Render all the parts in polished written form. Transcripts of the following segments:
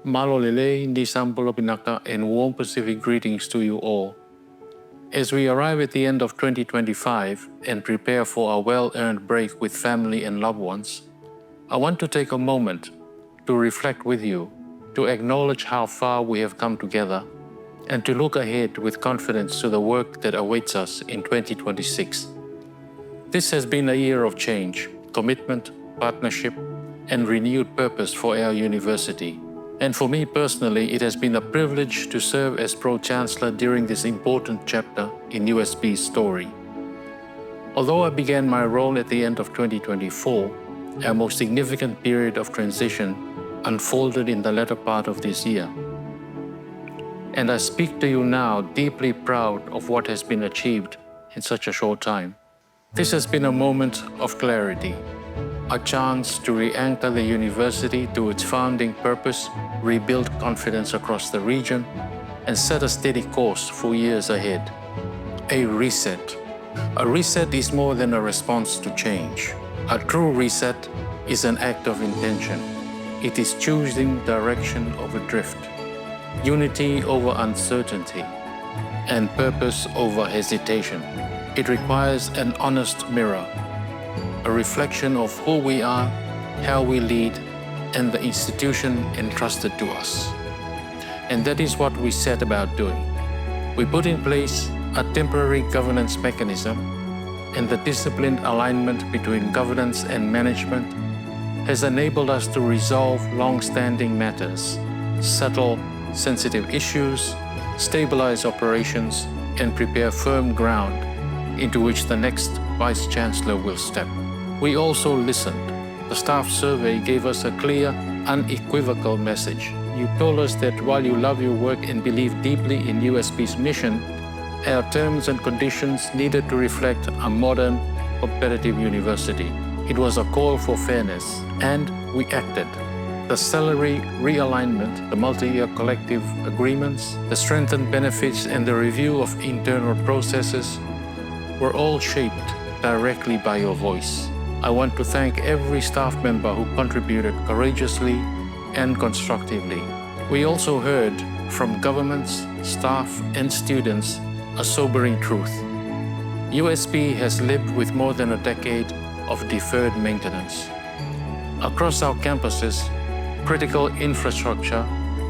Malolele, Nisambulo Pinaka, and warm Pacific greetings to you all. As we arrive at the end of 2025 and prepare for our well-earned break with family and loved ones, I want to take a moment to reflect with you, to acknowledge how far we have come together, and to look ahead with confidence to the work that awaits us in 2026. This has been a year of change, commitment, partnership, and renewed purpose for our university. And for me personally, it has been a privilege to serve as Pro-Chancellor during this important chapter in USP's story. Although I began my role at the end of 2024, our most significant period of transition unfolded in the latter part of this year. And I speak to you now deeply proud of what has been achieved in such a short time. This has been a moment of clarity, a chance to re-anchor the university to its founding purpose, rebuild confidence across the region, and set a steady course for years ahead. A reset. A reset is more than a response to change. A true reset is an act of intention. It is choosing direction over drift, unity over uncertainty, and purpose over hesitation. It requires an honest mirror, a reflection of who we are, how we lead, and the institution entrusted to us. And that is what we set about doing. We put in place a temporary governance mechanism, and the disciplined alignment between governance and management has enabled us to resolve long-standing matters, settle sensitive issues, stabilize operations, and prepare firm ground into which the next Vice Chancellor will step. We also listened. The staff survey gave us a clear, unequivocal message. You told us that while you love your work and believe deeply in USP's mission, our terms and conditions needed to reflect a modern, competitive university. It was a call for fairness, and we acted. The salary realignment, the multi-year collective agreements, the strengthened benefits, and the review of internal processes were all shaped directly by your voice. I want to thank every staff member who contributed courageously and constructively. We also heard from governments, staff, and students a sobering truth. USP has lived with more than a decade of deferred maintenance. Across our campuses, critical infrastructure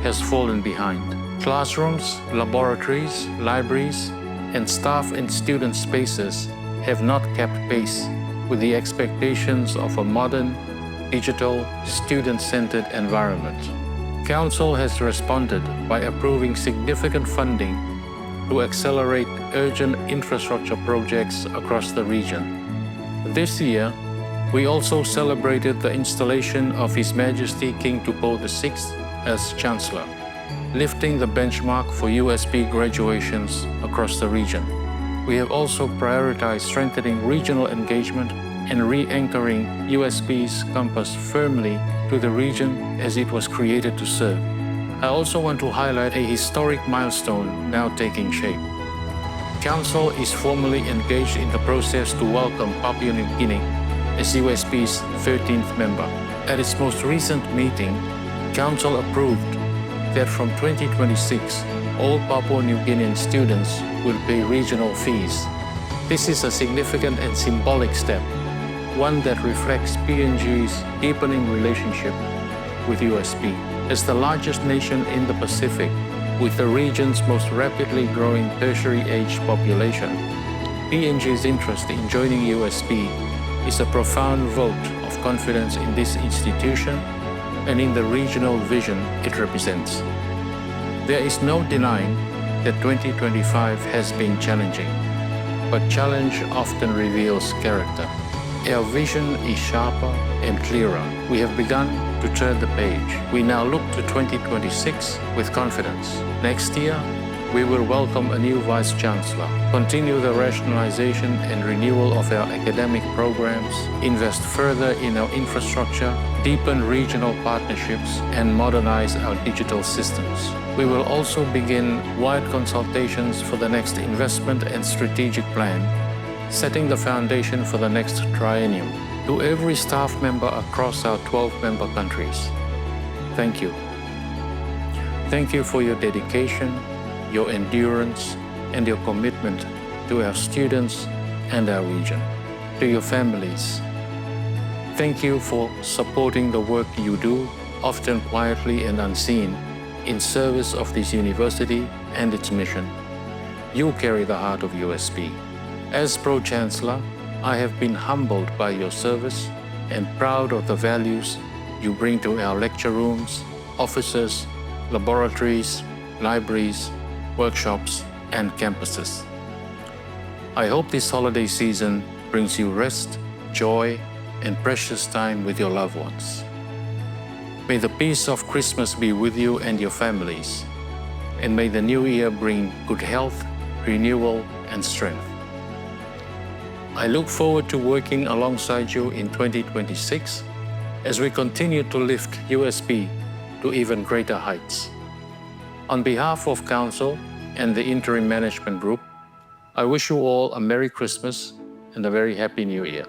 has fallen behind. Classrooms, laboratories, libraries, and staff and student spaces have not kept pace with the expectations of a modern, digital, student-centered environment. Council has responded by approving significant funding to accelerate urgent infrastructure projects across the region. This year, we also celebrated the installation of His Majesty King Tupou VI as Chancellor, lifting the benchmark for USP graduations across the region. We have also prioritized strengthening regional engagement and re-anchoring USP's campus firmly to the region as it was created to serve. I also want to highlight a historic milestone now taking shape. Council is formally engaged in the process to welcome Papua New Guinea as USP's 13th member. At its most recent meeting, Council approved that from 2026, all Papua New Guinean students will pay regional fees. This is a significant and symbolic step, one that reflects PNG's deepening relationship with USP. As the largest nation in the Pacific, with the region's most rapidly growing tertiary-age population, PNG's interest in joining USP is a profound vote of confidence in this institution and in the regional vision it represents. There is no denying that 2025 has been challenging, but challenge often reveals character. Our vision is sharper and clearer. We have begun to turn the page. We now look to 2026 with confidence. Next year, we will welcome a new Vice Chancellor, continue the rationalization and renewal of our academic programs, invest further in our infrastructure, deepen regional partnerships, and modernize our digital systems. We will also begin wide consultations for the next investment and strategic plan, setting the foundation for the next triennium. To every staff member across our 12-member countries, thank you. Thank you for your dedication, your endurance, and your commitment to our students and our region. To your families, thank you for supporting the work you do, often quietly and unseen, in service of this university and its mission. You carry the heart of USP. As Pro-Chancellor, I have been humbled by your service and proud of the values you bring to our lecture rooms, offices, laboratories, libraries, workshops, and campuses. I hope this holiday season brings you rest, joy, and precious time with your loved ones. May the peace of Christmas be with you and your families, and may the new year bring good health, renewal, and strength. I look forward to working alongside you in 2026 as we continue to lift USP to even greater heights. On behalf of Council and the Interim Management Group, I wish you all a Merry Christmas and a very Happy New Year.